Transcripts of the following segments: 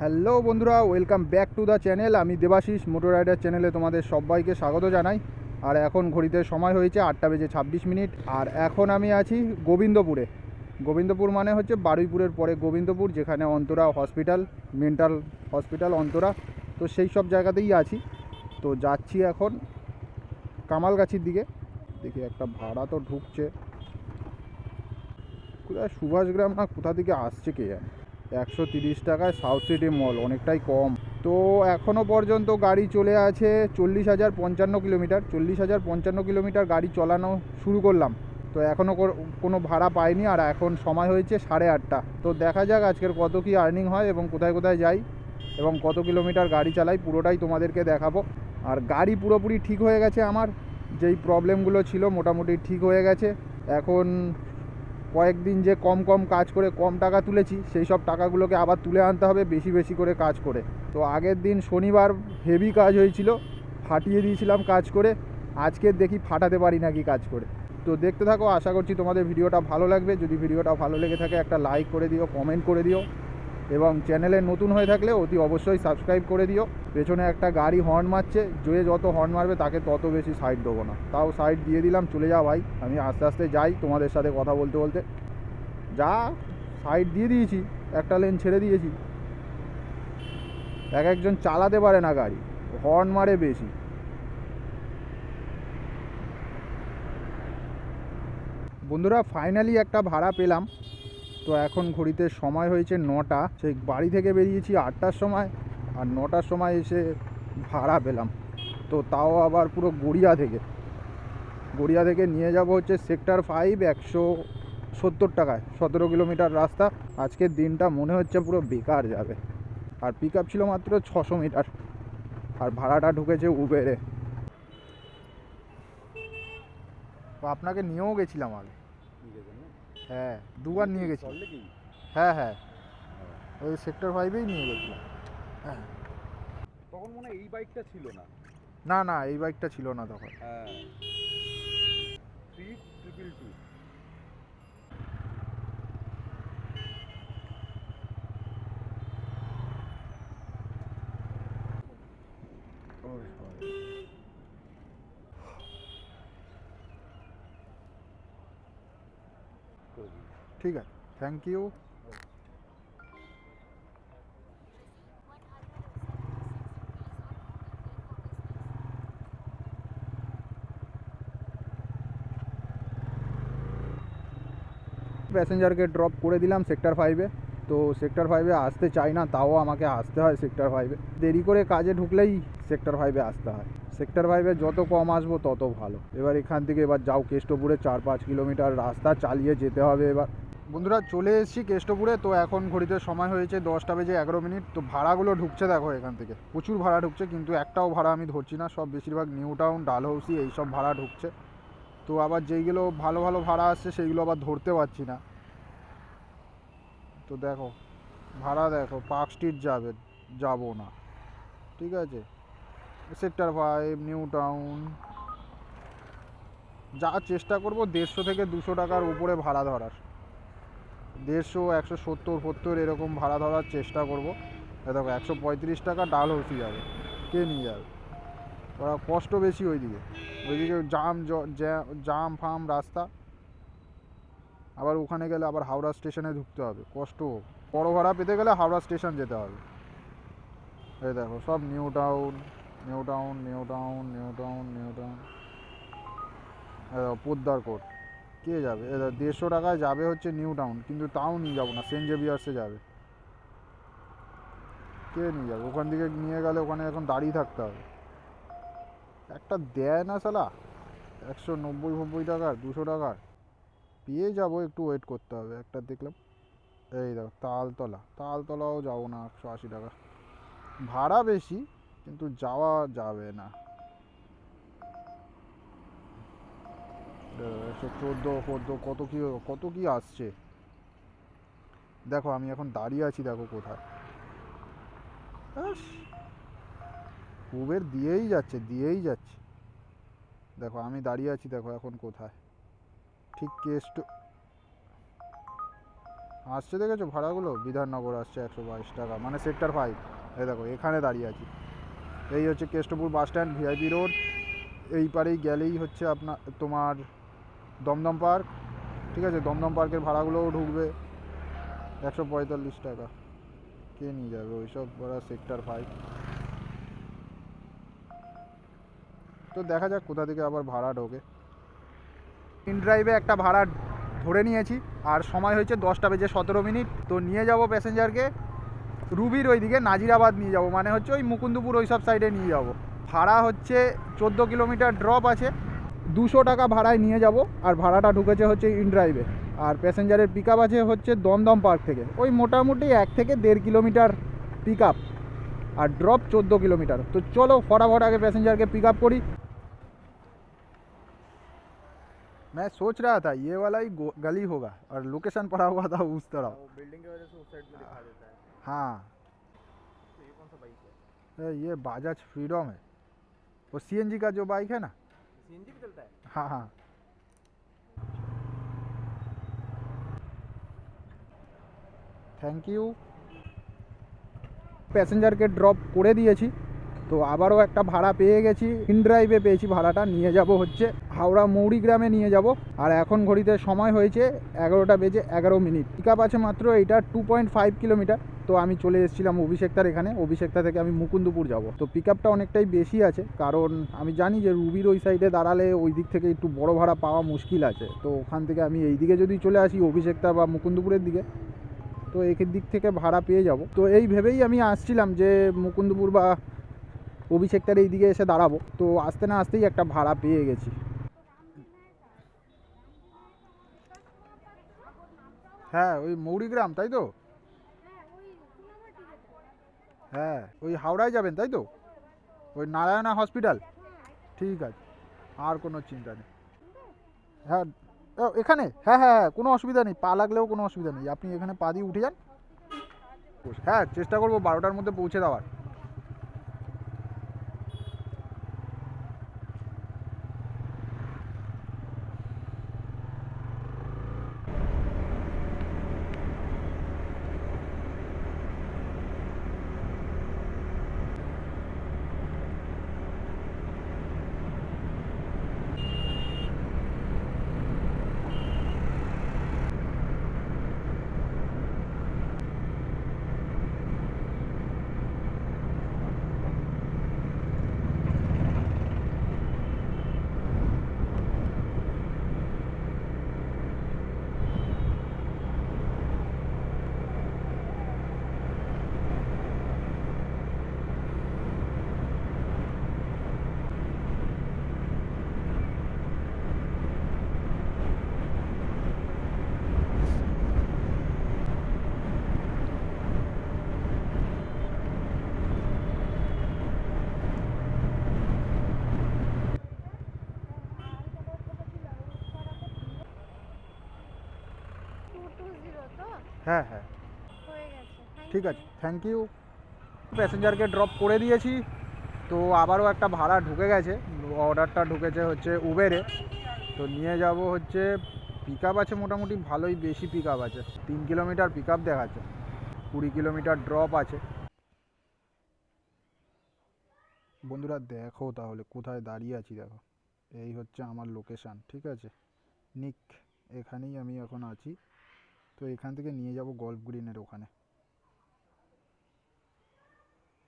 Hello বন্ধুরা, welcome back to the channel. আমি Debashis motor rider চ্যানেলে তোমাদের সবাইকে স্বাগত জানাই। আর এখন ঘড়িতে সময় হয়েছে 8:26। আর এখন আমি আছি গোবিন্দপুরে। গোবিন্দপুর মানে হচ্ছে বারুইপুরের পরে গোবিন্দপুর, যেখানে Antara hospital, mental hospital Antara, তো সেই সব জায়গাতেই আছি। তো যাচ্ছি এখন কামালগাছির দিকে। দেখি একটা ভাড়া তো ঢুকছে, কোথায় সুভাষগ্রাম না কোথা থেকে আসছে কে জানে। 130 টাকায় সাউথ সিটি মল, অনেকটাই কম। তো এখনও পর্যন্ত গাড়ি চলে আছে 40,055 কিলোমিটার। 40,055 কিলোমিটার গাড়ি চালানো শুরু করলাম, তো এখনও কোনো ভাড়া পাইনি। আর এখন সময় হয়েছে 8:30। তো দেখা যাক আজকের কত কি আর্নিং হয় এবং কোথায় কোথায় যাই এবং কত কিলোমিটার গাড়ি চালাই, পুরোটাই তোমাদেরকে দেখাবো। আর গাড়ি পুরোপুরি ঠিক হয়ে গেছে, আমার যেই প্রবলেমগুলো ছিল মোটামুটি ঠিক হয়ে গেছে। এখন কয়েকদিন যে কম কম কাজ করে কম টাকা তুলেছি, সেই সব টাকাগুলোকে আবার তুলে আনতে হবে বেশি বেশি করে কাজ করে। তো আগের দিন শনিবার হেভি কাজ হয়েছিল, ফাটিয়ে দিয়েছিলাম কাজ করে। আজকে দেখি ফাটাতে পারি নাকি কাজ করে। তো দেখতে থাকো, আশা করছি তোমাদের ভিডিওটা ভালো লাগবে। যদি ভিডিওটা ভালো লেগে থাকে একটা লাইক করে দিও, কমেন্ট করে দিও এবং চ্যানেলে নতুন হয়ে থাকলে অতি অবশ্যই সাবস্ক্রাইব করে দিও। পেছনে একটা গাড়ি হর্ন মারছে, যে যত হর্ন মারবে তাকে তত বেশি সাইড দেবো না। তাও সাইড দিয়ে দিলাম, চলে যা ভাই। আমি আস্তে আস্তে যাই তোমাদের সাথে কথা বলতে বলতে। যা সাইড দিয়ে দিয়েছি, একটা লেন ছেড়ে দিয়েছি। এক একজন চালাতে পারে না গাড়ি, হর্ন মারে বেশি। বন্ধুরা ফাইনালি একটা ভাড়া পেলাম। তো এখন ঘড়িতে সময় হয়েছে 9টা। সেই বাড়ি থেকে বেরিয়েছি 8টার সময়, আর 9টার সময় এসে ভাড়া পেলাম। তো তাও আবার পুরো গড়িয়া থেকে নিয়ে যাব হচ্ছে সেক্টর 5, 170 টাকায়। 17 কিলোমিটার রাস্তা। আজকের দিনটা মনে হচ্ছে পুরো বেকার যাবে। আর পিক আপ ছিল মাত্র 600 মিটার, আর ভাড়াটা ঢুকেছে উবেরে। তো আপনাকে নিয়েও গেছিলাম আগে। হ্যাঁ, দুবার নিয়ে গেছি। হ্যাঁ হ্যাঁ, ওই সেক্টর 5-এই নিয়ে গেছিলাম। হ্যাঁ, তখন মনে হয় এই বাইকটা ছিল না। না না, এই বাইকটা ছিল না তখন। হ্যাঁ, 3222। ঠিক আছে, থ্যাংক ইউ। প্যাসেঞ্জারকে ড্রপ করে দিলাম সেক্টর 5-এ। তো সেক্টর 5-এ আসতে চাই না, তাও আমাকে আসতে হয় সেক্টর 5-এ। দেরি করে কাজে ঢুকলেই সেক্টর 5-এ আসতে হয়। সেক্টর 5-এ যত কম আসবো তত ভালো। এবার এখান থেকে এবার যাও কেষ্টপুরে, 4-5 কিলোমিটার রাস্তা চালিয়ে যেতে হবে। এবার বন্ধুরা চলে এসেছি কেষ্টপুরে। তো এখন ঘড়িতে সময় হয়েছে 10:11। তো ভাড়াগুলো ঢুকছে দেখো, এখান থেকে প্রচুর ভাড়া ঢুকছে, কিন্তু একটাও ভাড়া আমি ধরছি না। সব বেশিরভাগ নিউ টাউন, ডালহৌসি এইসব ভাড়া ঢুকছে। তো আবার যেইগুলো ভালো ভালো ভাড়া আসছে সেইগুলো আবার ধরতে পারছি না। তো দেখো ভাড়া দেখো, পার্ক স্ট্রিট যাবো না, ঠিক আছে। সেক্টর 5, নিউ টাউন যা চেষ্টা করবো 150 থেকে 200 টাকার উপরে ভাড়া ধরার। 150, 170 এরকম ভাড়া ধরার চেষ্টা করবো। দেখো 135 টাকা ডালহৌসি যাবে, কে নিয়ে যাবে? ওরা কষ্ট বেশি ওইদিকে। ওইদিকে জাম ফাম রাস্তা, আবার ওখানে গেলে আবার হাওড়া স্টেশনে ঢুকতে হবে, কষ্ট। বড় ভাড়া পেতে গেলে হাওড়া স্টেশন যেতে হবে। এই দেখো সব নিউ টাউন, নিউ টাউন, নিউ টাউন, নিউ টাউন, নিউ টাউন। পোদ্দার কোট, কে যাবে? 150 টাকায় যাবে হচ্ছে নিউ টাউন, কিন্তু তাও নিয়ে যাবো না, সেন্ট জেভিয়ার্সে যাবে। কে নিয়ে যাবে? ওখান থেকে নিয়ে গেলে ওখানে এখন দাঁড়িয়ে থাকতে হবে। একটা দেয় না শালা, 190-90 টাকার, 200 টাকার পেয়ে যাবো, একটু ওয়েট করতে হবে। একটা দেখলাম, এই দেখো তালতলাও যাবো না, 180 টাকা ভাড়া বেশি, কিন্তু যাওয়া যাবে না। 114 কত কি আসছে দেখো। আমি এখন দাঁড়িয়ে আছি দেখো কোথায়। উবের দিয়েই যাচ্ছে দেখো। আমি দাঁড়িয়ে আছি দেখো এখন কোথায়, ঠিক আসছে দেখেছো ভাড়াগুলো? বিধাননগর আসছে 122 টাকা, মানে সেক্টর 5। এই দেখো এখানে দাঁড়িয়ে আছি। এই হচ্ছে Keshtopur bus stand, VIP road. এই পারেই গেলেই হচ্ছে আপনার তোমার দমদম পার্ক। ঠিক আছে, দমদম পার্কের ভাড়াগুলোও ঢুকবে 145 টাকা। কে নিয়ে যাবে ওইসব ওরা সেক্টর 5। তো দেখা যাক কোথা থেকে আবার ভাড়া ঢোকে। ইন ড্রাইভে একটা ভাড়া ধরে নিয়েছি, আর সময় হয়েছে 10:17 তো নিয়ে যাব প্যাসেঞ্জারকে রুবির ওইদিকে নাজিরাবাদ নিয়ে যাব, মানে হচ্ছে ওই মুকুন্দপুর ওই সব সাইডে নিয়ে যাব। ভাড়া হচ্ছে 14 কিলোমিটার ড্রপ আছে, 200 টাকা ভাড়ায় নিয়ে যাব। আর ভাড়াটা ঢুকেছে হচ্ছে ইন ড্রাইভে। আর প্যাসেঞ্জারের পিক আপ আছে হচ্ছে দমদম পার্ক থেকে, ওই মোটামুটি 1 থেকে 1.5 কিলোমিটার পিক আপ, আর ড্রপ 14 কিলোমিটার। তো চলো ফটাফট আগে প্যাसेंजर के पिक अप करी। मैं सोच रहा था ये वाला ही गली होगा और लोकेशन पड़ा हुआ था उस तरफ। वो बिल्डिंग की वजह से उस साइड में दिखा देता है। हाँ, तो ये कौन सा बाइक है? ये बाजाज फ्रीडम है, वो सीएनजी का जो बाइक है ना। सीएनजी भी चलता है? हाँ हाँ। Thank you. প্যাসেঞ্জারকে ড্রপ করে দিয়েছি, তো আবারও একটা ভাড়া পেয়ে গেছি, ইন ড্রাইভে পেয়েছি ভাড়াটা। নিয়ে যাব হচ্ছে হাওড়া মৌরিগ্রামে নিয়ে যাব। আর এখন ঘড়িতে সময় হয়েছে 11:11। পিক আপ আছে মাত্র এইটা 2.5 কিলোমিটার। তো আমি চলে এসেছিলাম অভিষেকতার এখানে, অভিষেকতা থেকে আমি মুকুন্দপুর যাব। তো পিক আপটা অনেকটাই বেশি আছে, কারণ আমি জানি যে রুবির ওই সাইডে দাঁড়ালে ওই দিক থেকে একটু বড় ভাড়া পাওয়া মুশকিল আছে। তো ওখান থেকে আমি এই দিকে যদি চলে আসি অভিষেকতা বা মুকুন্দপুরের দিকে, তো একের দিক থেকে ভাড়া পেয়ে যাব। তো এই ভেবেই আমি আসছিলাম যে মুকুন্দপুর বা অভিষেকতার এই দিকে এসে দাঁড়াবো। তো আসতে না আসতেই একটা ভাড়া পেয়ে গেছি। হ্যাঁ, ওই মৌরিগ্রাম, তাই তো? হ্যাঁ, ওই হাওড়ায় যাবেন তাই তো? ওই নারায়ণা হসপিটাল। ঠিক আছে, আর কোনো চিন্তা নেই। হ্যাঁ, এখানে, হ্যাঁ হ্যাঁ হ্যাঁ, কোনো অসুবিধা নেই, পা লাগলেও কোনো অসুবিধা নেই, আপনি এখানে পা দিয়ে উঠে যান। হ্যাঁ, চেষ্টা করবো 12টার মধ্যে পৌঁছে দেওয়ার। হ্যাঁ হ্যাঁ, ঠিক আছে, থ্যাংক ইউ। প্যাসেঞ্জারকে ড্রপ করে দিয়েছি, তো আবারও একটা ভাড়া ঢুকে গেছে। অর্ডারটা ঢুকেছে হচ্ছে উবেরে। তো নিয়ে যাব হচ্ছে, পিক আপ আছে মোটামুটি ভালোই, বেশি পিক আপ আছে, 3 কিলোমিটার পিক আপ দেখাচ্ছে, 20 কিলোমিটার ড্রপ আছে। বন্ধুরা দেখো তাহলে কোথায় দাঁড়িয়ে আছি, দেখো এই হচ্ছে আমার লোকেশান। ঠিক আছে, নিক, এখানেই আমি এখন আছি। তো এখান থেকে নিয়ে যাব গল্ফ গ্রিনের ওখানে।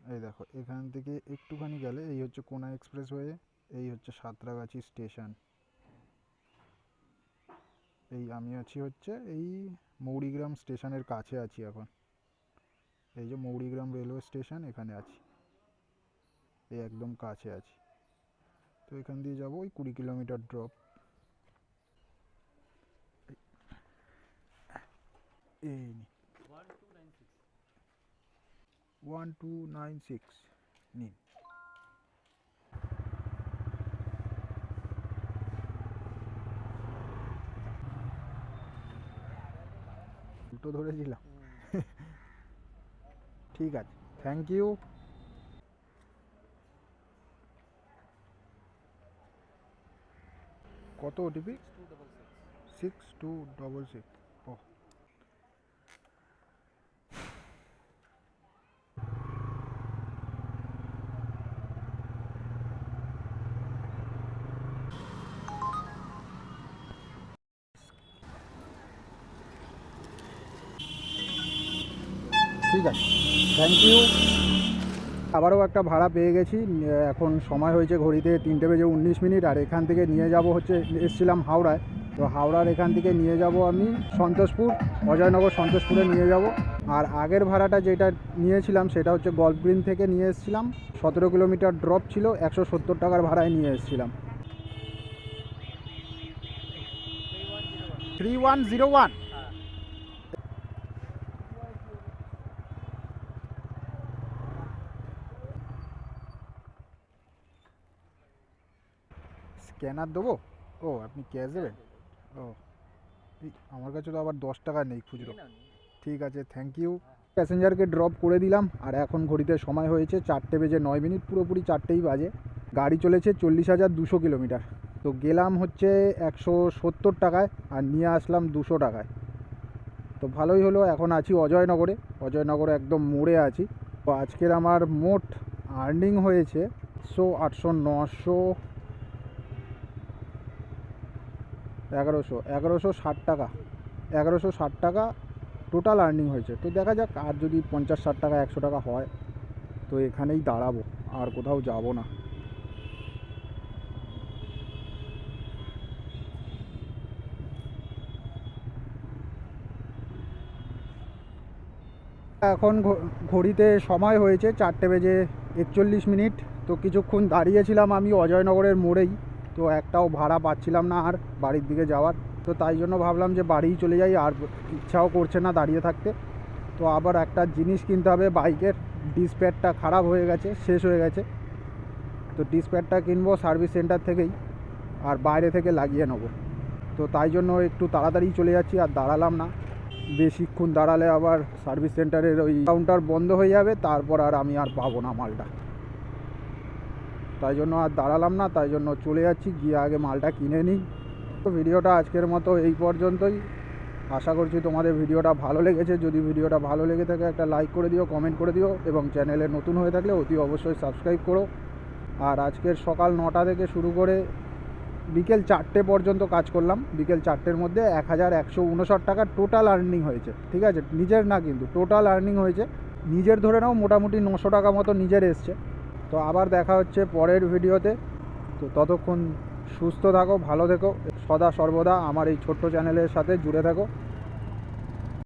এই দেখো এখান থেকে একটুখানি গেলে এই হচ্ছে কোনা এক্সপ্রেসওয়ে, এই হচ্ছে সাঁতরাগাছি স্টেশন। এই আমি আছি হচ্ছে এই মৌরিগ্রাম স্টেশনের কাছে আছি এখন। এই যে মৌরিগ্রাম রেলওয়ে স্টেশন, এখানে আছি, এই একদম কাছে আছি। তো এখান দিয়ে যাবো ওই 20 কিলোমিটার ড্রপ। এই 1296 নিন। উল্টো ধরেছিলাম। ঠিক আছে, থ্যাংক ইউ। কত ওটিপি? 6266। ও, ঠিক আছে, থ্যাংক ইউ। আবারও একটা ভাড়া পেয়ে গেছি। এখন সময় হয়েছে ঘড়িতে 3:19, আর এখান থেকে নিয়ে যাব হচ্ছে, এসেছিলাম হাওড়ায়, তো হাওড়ার এখান থেকে নিয়ে যাব আমি সন্তোষপুর, অজয়নগর সন্তোষপুরে নিয়ে যাব। আর আগের ভাড়াটা যেটা নিয়েছিলাম সেটা হচ্ছে গল্ফ গ্রিন থেকে নিয়ে এসেছিলাম, 17 কিলোমিটার ড্রপ ছিল, 170 টাকার ভাড়ায় নিয়ে এসেছিলাম। 3101। স্ক্যানার দেবো? ও আপনি ক্যাশ দেবেন? ও আমার কাছে তো আবার 10 টাকা নেই খুচরো। ঠিক আছে, থ্যাংক ইউ। প্যাসেঞ্জারকে ড্রপ করে দিলাম, আর এখন ঘড়িতে সময় হয়েছে 4:09, পুরোপুরি 4টেই বাজে। গাড়ি চলেছে 40,200 কিলোমিটার। তো গেলাম হচ্ছে 170 টাকায়, আর নিয়ে আসলাম 200 টাকায়। তো ভালোই হলো। এখন আছি অজয়নগরে, অজয়নগরে একদম মোড়ে আছি। তো আজকের আমার মোট আর্নিং হয়েছে 800, 900, 1160 টাকা, 1160 টাকা টোটাল আর্নিং হয়েছে। তো দেখা যাক, আর যদি 50-60 টাকা 100 টাকা হয় তো এখানেই দাঁড়াবো, আর কোথাও যাব না। এখন ঘড়িতে সময় হয়েছে 4:41। তো কিছুক্ষণ দাঁড়িয়েছিলাম আমি অজয়নগরের মোড়েই, তো একটাও ভাড়া পাচ্ছিলাম না আর বাড়ির দিকে যাওয়ার। তো তাই জন্য ভাবলাম যে বাড়িই চলে যাই, আর ইচ্ছাও করছে না দাঁড়িয়ে থাকতে। তো আবার একটা জিনিস কিনতে হবে, বাইকের ডিসপ্যাডটা খারাপ হয়ে গেছে, শেষ হয়ে গেছে। তো ডিসপ্যাডটা কিনবো সার্ভিস সেন্টার থেকেই, আর বাইরে থেকে লাগিয়ে নেবো। তো তাই জন্য একটু তাড়াতাড়ি চলে যাচ্ছি, আর দাঁড়ালাম না। বেশিক্ষণ দাঁড়ালে আবার সার্ভিস সেন্টারের ওই কাউন্টার বন্ধ হয়ে যাবে, তারপর আর আমি আর পাবো না মালটা। তাই জন্য আর দাঁড়ালাম না, তাই জন্য চলে যাচ্ছি, গিয়ে আগে মালটা কিনে নিই। তো ভিডিওটা আজকের মতো এই পর্যন্তই। আশা করছি তোমাদের ভিডিওটা ভালো লেগেছে। যদি ভিডিওটা ভালো লেগে থাকে একটা লাইক করে দিও, কমেন্ট করে দিও, এবং চ্যানেলে নতুন হয়ে থাকলে অতি অবশ্যই সাবস্ক্রাইব করো। আর আজকের সকাল 9টা থেকে শুরু করে বিকেল 4টে পর্যন্ত কাজ করলাম। বিকেল 4টের মধ্যে 1159 টাকা টোটাল আর্নিং হয়েছে। ঠিক আছে, নিজের না কিন্তু টোটাল আর্নিং হয়েছে। নিজের ধরে নাও মোটামুটি 900 টাকা মতো নিজের এসছে। তো আবার দেখা হচ্ছে পরের ভিডিওতে। তো ততক্ষণ সুস্থ থাকো, ভালো থেকো, সদা সর্বদা আমার এই ছোট্ট চ্যানেলের সাথে জুড়ে থাকো।